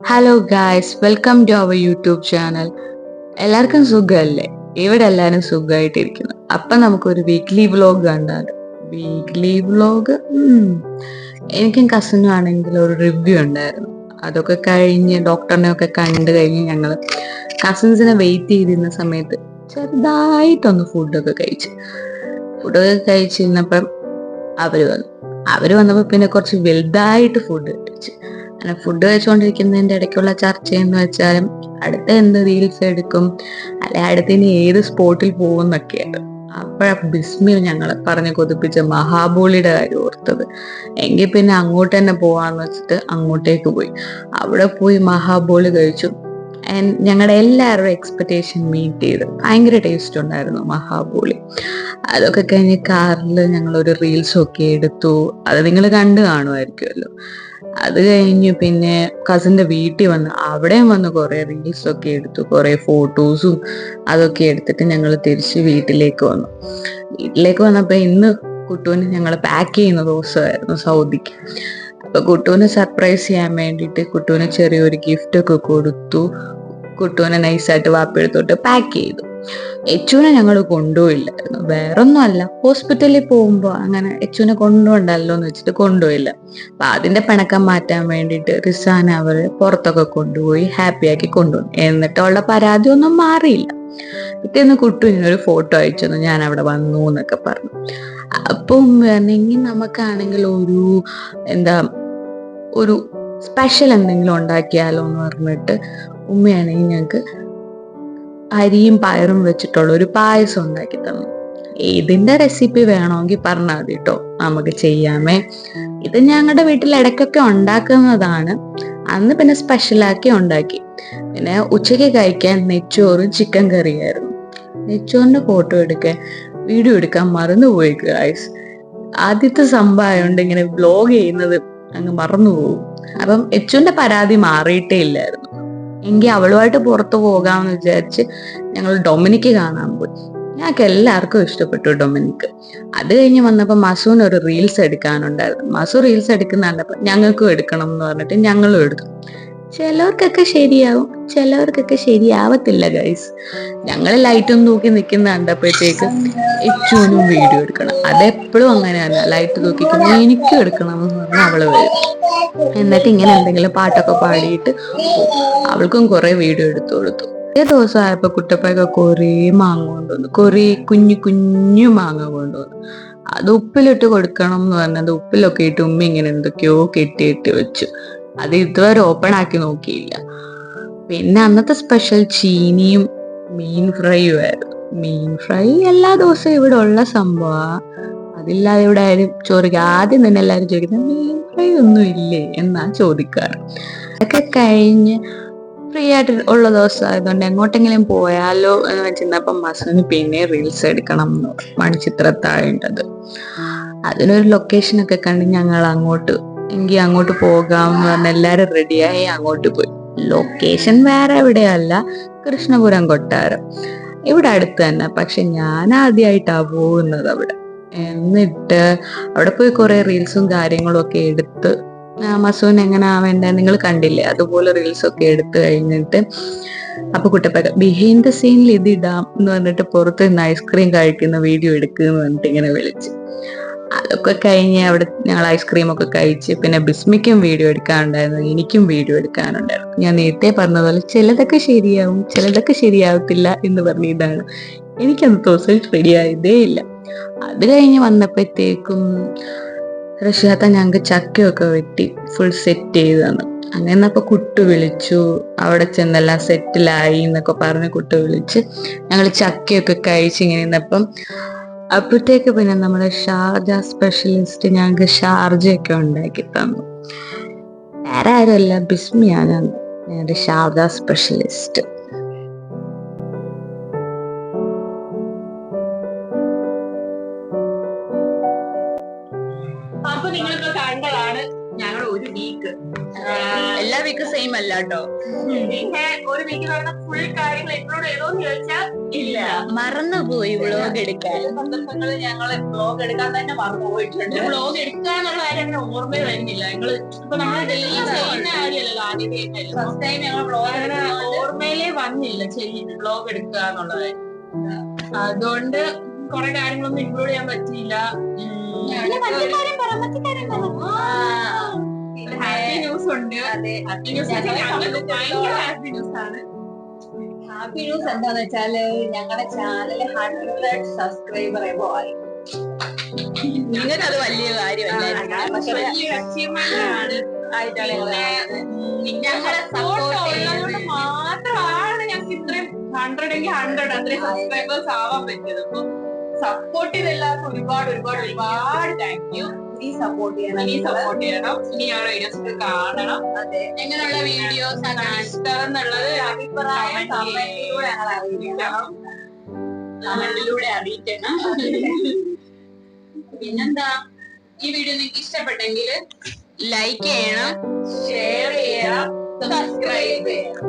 Hello guys, welcome to our YouTube channel. എല്ലാവർക്കും സുഖമല്ലേ? ഇവിടെ എല്ലാവരും സുഖമായിട്ടിരിക്കുന്നു. അപ്പം നമുക്കൊരു വീക്ക്ലി വ്ലോഗ് കണ്ടാലോ? വീക്ക്ലി വ്ലോഗ് എനിക്കും കസിനും ആണെങ്കിൽ ഒരു റിവ്യൂ ഉണ്ടായിരുന്നു. അതൊക്കെ കഴിഞ്ഞ് ഡോക്ടറിനെ ഒക്കെ കണ്ടു കഴിഞ്ഞ് ഞങ്ങൾ കസിൻസിനെ വെയിറ്റ് ചെയ്തിരുന്ന സമയത്ത് ചെറുതായിട്ടൊന്ന് ഫുഡൊക്കെ കഴിച്ചിരുന്നപ്പം അവര് വന്നപ്പോൾ പിന്നെ കുറച്ച് വലുതായിട്ട് ഫുഡ് കഴിച്ചു. അങ്ങനെ ഫുഡ് കഴിച്ചുകൊണ്ടിരിക്കുന്നതിന്റെ ഇടയ്ക്കുള്ള ചർച്ച എന്ന് വെച്ചാലും അടുത്ത എന്ത് റീൽസ് എടുക്കും, അല്ലെ അടുത്തിന് ഏത് സ്പോട്ടിൽ പോകും എന്നൊക്കെയാണ്. അപ്പോഴാണ് ബിസ്മിൽ ഞങ്ങളെ പറഞ്ഞ് കൊതിപ്പിച്ച മഹാബോളിയുടെ കാര്യം ഓർത്തത്. എങ്കിൽ പിന്നെ അങ്ങോട്ട് തന്നെ പോവാന്ന് വെച്ചിട്ട് അങ്ങോട്ടേക്ക് പോയി. അവിടെ പോയി മഹാബോളി കഴിച്ചു. ഞങ്ങളുടെ എല്ലാവരുടെ എക്സ്പെക്ടേഷൻ മീറ്റ് ചെയ്ത് ഭയങ്കര ടേസ്റ്റ് ഉണ്ടായിരുന്നു മഹാബോളി. അതൊക്കെ കഴിഞ്ഞ് കാറിൽ ഞങ്ങളൊരു റീൽസ് ഒക്കെ എടുത്തു. അത് നിങ്ങൾ കണ്ടു കാണുമായിരിക്കുമല്ലോ. അത് കഴിഞ്ഞ് പിന്നെ കസിന്റെ വീട്ടിൽ വന്ന് അവിടെയും വന്ന് കുറെ റീൽസ് ഒക്കെ എടുത്തു, കുറെ ഫോട്ടോസും അതൊക്കെ എടുത്തിട്ട് ഞങ്ങൾ തിരിച്ച് വീട്ടിലേക്ക് വന്നപ്പോ ഇന്ന് കുട്ടുവിന് ഞങ്ങൾ പാക്ക് ചെയ്യുന്ന ദിവസമായിരുന്നു സൗദിക്ക്. അപ്പൊ കുട്ടുവിനെ സർപ്രൈസ് ചെയ്യാൻ വേണ്ടിയിട്ട് കുട്ടുവിന് ചെറിയൊരു ഗിഫ്റ്റ് ഒക്കെ കൊടുത്തു. കുട്ടുവിനെ നൈസായിട്ട് വാപ്പിയെടുത്തോട്ട് പാക്ക് ചെയ്തു. എച്ചുവിനെ ഞങ്ങൾ കൊണ്ടുപോയില്ലായിരുന്നു. വേറൊന്നും അല്ല, ഹോസ്പിറ്റലിൽ പോകുമ്പോൾ അങ്ങനെ എച്ചുവിനെ കൊണ്ടുപോകണ്ടല്ലോ എന്ന് വെച്ചിട്ട് കൊണ്ടുപോയില്ല. അപ്പൊ അതിന്റെ പിണക്കം മാറ്റാൻ വേണ്ടിയിട്ട് റിസാന അവര് പുറത്തൊക്കെ കൊണ്ടുപോയി ഹാപ്പിയാക്കി കൊണ്ടുപോയി. എന്നിട്ട് അവളുടെ പരാതി ഒന്നും മാറിയില്ല. പിറ്റേന്ന് കുട്ടു ഇങ്ങനൊരു ഫോട്ടോ അയച്ചു, ഞാൻ അവിടെ വന്നു എന്നൊക്കെ പറഞ്ഞു. അപ്പം വേണമെങ്കിൽ നമുക്കാണെങ്കിൽ ഒരു സ്പെഷ്യൽ എന്തെങ്കിലും ഉണ്ടാക്കിയാലോ എന്ന് പറഞ്ഞിട്ട് ഉമ്മയാണെങ്കിൽ ഞങ്ങൾക്ക് അരിയും പയറും വെച്ചിട്ടുള്ള ഒരു പായസം ഉണ്ടാക്കി തന്നു. ഇതിന്റെ റെസിപ്പി വേണമെങ്കിൽ പറഞ്ഞാൽ മതി കേട്ടോ, നമുക്ക് ചെയ്യാമേ. ഇത് ഞങ്ങളുടെ വീട്ടിൽ ഇടയ്ക്കൊക്കെ ഉണ്ടാക്കുന്നതാണ്. അന്ന് പിന്നെ സ്പെഷ്യലാക്കി ഉണ്ടാക്കി. പിന്നെ ഉച്ചയ്ക്ക് കഴിക്കാൻ നെച്ചോറും ചിക്കൻ കറിയായിരുന്നു. നെച്ചോറിന്റെ വീഡിയോ എടുക്കാൻ മറന്നുപോയി ഗൈസ്. ആദ്യത്തെ സംഭവമായോണ്ട് ഇങ്ങനെ വ്ലോഗ് ചെയ്യുന്നത് അങ്ങ് മറന്നുപോകും. അപ്പം എച്ചുവിന്റെ പരാതി മാറിയിട്ടേ ഇല്ലായിരുന്നു. എങ്കിൽ അവളുമായിട്ട് പുറത്തു പോകാമെന്ന് വിചാരിച്ച് ഞങ്ങൾ ഡൊമിനിക്ക് കാണാൻ പോയി. ഞങ്ങൾക്ക് എല്ലാവർക്കും ഇഷ്ടപ്പെട്ടു ഡൊമിനിക്ക്. അത് കഴിഞ്ഞ് വന്നപ്പോൾ മസുവിന് ഒരു റീൽസ് എടുക്കാനുണ്ടായിരുന്നു. മസു റീൽസ് എടുക്കുന്ന കണ്ടപ്പോൾ ഞങ്ങൾക്കും എടുക്കണം എന്ന് പറഞ്ഞിട്ട് ഞങ്ങളും എടുത്തു. ചിലവർക്കൊക്കെ ശരിയാവും, ചിലവർക്കൊക്കെ ശരിയാവത്തില്ല ഗൈസ്. ഞങ്ങൾ ലൈറ്റും തൂക്കി നിൽക്കുന്ന കണ്ടപ്പോഴത്തേക്ക് എച്ചുവിനും വീഡിയോ എടുക്കണം. അതെപ്പോഴും അങ്ങനെയാണ്, ലൈറ്റ് തൂക്കിക്കുമ്പോൾ എനിക്കും എടുക്കണം എന്ന് പറഞ്ഞാൽ അവള് വരും. എന്നിട്ട് ഇങ്ങനെ എന്തെങ്കിലും പാട്ടൊക്കെ പാടിയിട്ട് അവൾക്കും കുറെ വീഡിയോ എടുത്തു കൊടുത്തു. ദിവസം ആയപ്പോ കുട്ടപ്പയൊക്കെ കുറേ മാങ്ങ കൊണ്ടുവന്നു, കുറേ കുഞ്ഞു കുഞ്ഞു മാങ്ങ കൊണ്ടുവന്നു. അത് ഉപ്പിലിട്ട് കൊടുക്കണം എന്ന് പറഞ്ഞത് ഉപ്പിലൊക്കെ ഇട്ട് ഉമ്മ ഇങ്ങനെ എന്തൊക്കെയോ കെട്ടി വെച്ചു. അത് ഇതുവരെ ഓപ്പൺ ആക്കി നോക്കിയില്ല. പിന്നെ അന്നത്തെ സ്പെഷ്യൽ ചീനിയും മീൻ ഫ്രൈയും ആയിരുന്നു. മീൻ ഫ്രൈ എല്ലാ ദിവസവും ഇവിടെ ഉള്ള സംഭവമാണ്. അതില്ലാതെ ഇവിടെ ആരും ചോദിക്കുക. ആദ്യം തന്നെ എല്ലാവരും ചോദിക്കുന്നത് മീൻ ഫ്രൈ ഒന്നും ഇല്ലേ എന്നാ ചോദിക്കാറ്. അതൊക്കെ കഴിഞ്ഞ് ഫ്രീ ആയിട്ട് ഉള്ള ദിവസം ആയതുകൊണ്ട് എങ്ങോട്ടെങ്കിലും പോയാലോ എന്ന് വെച്ചിരുന്നപ്പം മസുവിന് പിന്നെ റീൽസ് എടുക്കണം എന്ന് മണിച്ചിത്രത്താഴേണ്ടത്. അതിനൊരു ലൊക്കേഷനൊക്കെ കണ്ട് ഞങ്ങൾ അങ്ങോട്ട് പോകാമെന്ന് പറഞ്ഞ് എല്ലാരും റെഡിയായി അങ്ങോട്ട് പോയി. ലൊക്കേഷൻ വേറെ എവിടെയല്ല, കൃഷ്ണപുരം കൊട്ടാരം, ഇവിടെ അടുത്ത് തന്നെ. പക്ഷെ ഞാൻ ആദ്യമായിട്ടാ പോകുന്നത് അവിടെ. എന്നിട്ട് അവിടെ പോയി കുറെ റീൽസും കാര്യങ്ങളും ഒക്കെ എടുത്ത് മസുവിന് എങ്ങനെ ആവേണ്ട നിങ്ങൾ കണ്ടില്ലേ, അതുപോലെ റീൽസ് ഒക്കെ എടുത്തു കഴിഞ്ഞിട്ട് അപ്പൊ കുട്ടപ്പ ബിഹൈൻഡ് ദ സീനിൽ ഇത് ഇടാം എന്ന് പറഞ്ഞിട്ട് പുറത്ത് നിന്ന് ഐസ്ക്രീം കഴിക്കുന്ന വീഡിയോ എടുക്കുമെന്ന് പറഞ്ഞിട്ട് ഇങ്ങനെ വിളിച്ച്. അതൊക്കെ കഴിഞ്ഞ് അവിടെ ഞങ്ങൾ ഐസ്ക്രീം ഒക്കെ കഴിച്ച് പിന്നെ ബിസ്മിക്കും വീഡിയോ എടുക്കാനുണ്ടായിരുന്നു, എനിക്കും വീഡിയോ എടുക്കാനുണ്ടായിരുന്നു. ഞാൻ നേരത്തെ പറഞ്ഞതുപോലെ ചിലതൊക്കെ ശരിയാവും, ചിലതൊക്കെ ശരിയാവത്തില്ല എന്ന് പറഞ്ഞതാണ്. എനിക്കന്ന് ദിവസം റെഡിയായതേ ഇല്ല. അത് കഴിഞ്ഞ് വന്നപ്പോഴത്തേക്കും റഷ്യാത്ത ഞങ്ങൾക്ക് ചക്കയൊക്കെ വെട്ടി ഫുൾ സെറ്റ് ചെയ്ത് തന്നു. അങ്ങനെ അപ്പൊ കുട്ടു വിളിച്ചു, അവിടെ ചെന്നെല്ലാം സെറ്റിലായി എന്നൊക്കെ പറഞ്ഞ് കുട്ടു വിളിച്ച് ഞങ്ങൾ ചക്കയൊക്കെ കഴിച്ച് ഇങ്ങനെ ഇരുന്നപ്പം അപ്പോഴത്തേക്ക് പിന്നെ നമ്മുടെ ഷാർജ സ്പെഷ്യലിസ്റ്റ് ഞങ്ങൾക്ക് ഷാർജയൊക്കെ ഉണ്ടാക്കി തന്നു. വേറെ ആരുമല്ല, ബിസ്മിയാണ് ഞങ്ങളുടെ ഷാർജ സ്പെഷ്യലിസ്റ്റ്. അപ്പൊ നിങ്ങളിപ്പോ കണ്ടതാണ് ഞങ്ങളുടെ ഒരു വീക്ക്. എല്ലാ വീക്കും സെയിം ടൈം അല്ല കേട്ടോ. പിന്നെ ഒരു വീട്ടിൽ നടന്ന ഫുൾ കാര്യങ്ങൾ എപ്പോഴും ഏതോന്ന് ചോദിച്ചാൽ ഇല്ല, മറന്നുപോയി വ്ളോഗ് എടുക്കാൻ. സന്ദർഭങ്ങളിൽ ഞങ്ങൾ വ്ളോഗ് എടുക്കാൻ തന്നെ മറന്നു പോയിട്ടുണ്ട്. വ്ളോഗ് എടുക്കാന്നുള്ള കാര്യം അങ്ങനെ ഓർമ്മ വരുന്നില്ല. ഞങ്ങള് ഇപ്പൊ നമ്മൾ ഡെയിലി ചെയ്യുന്ന കാര്യമല്ലല്ലോ, ആദ്യം ചെയ്യുന്നല്ലോ. ഫസ്റ്റ് ടൈം ഞങ്ങൾ വ്ളോഗ് അങ്ങനെ ഓർമ്മയിലേ വന്നില്ല വ്ളോഗ് എടുക്കുക എന്നുള്ളത്. അതുകൊണ്ട് കുറെ കാര്യങ്ങളൊന്നും ഇൻക്ലൂഡ് ചെയ്യാൻ പറ്റിയില്ല. ഹാപ്പി ന്യൂസ് ഉണ്ട്. ഹാപ്പി ന്യൂസ് ഭയങ്കര ഹാപ്പി ന്യൂസ് ആണ്. ഹാപ്പി ന്യൂസ് എന്താന്ന് വെച്ചാല് ഞങ്ങളുടെ ചാനല് 100 സബ്സ്ക്രൈബർ എബോ ആയി. നിങ്ങൾക്ക് അത് വലിയ വലിയൊരു അച്ചീവ്മെന്റ് ആണ്. ഞങ്ങളെ സപ്പോർട്ട് ഉള്ളതുകൊണ്ട് മാത്രമാണ് ഞങ്ങൾക്ക് ഇത്രയും 100 എങ്കിൽ 100 അത്രയും സബ്സ്ക്രൈബേഴ്സ് ആവാൻ പറ്റിയത്. അപ്പൊ സപ്പോർട്ട് ചെയ്ത എല്ലാവർക്കും ഒരുപാട് ഒരുപാട് ഒരുപാട് താങ്ക് യു. ഇനി സപ്പോർട്ട് ചെയ്യണം. ഇനി ഞങ്ങളുടെ വീഡിയോസ് കാണണം. അതെ, എങ്ങനെയുള്ള വീഡിയോസ് ഇഷ്ടം എന്നുള്ളത് അഭിപ്രായം കമന്റിലൂടെ അറിയിക്കണം. പിന്നെന്താ, ഈ വീഡിയോ നിങ്ങൾക്ക് ഇഷ്ടപ്പെട്ടെങ്കിൽ ലൈക്ക് ചെയ്യണം, ഷെയർ ചെയ്യണം, സബ്സ്ക്രൈബ് ചെയ്യണം.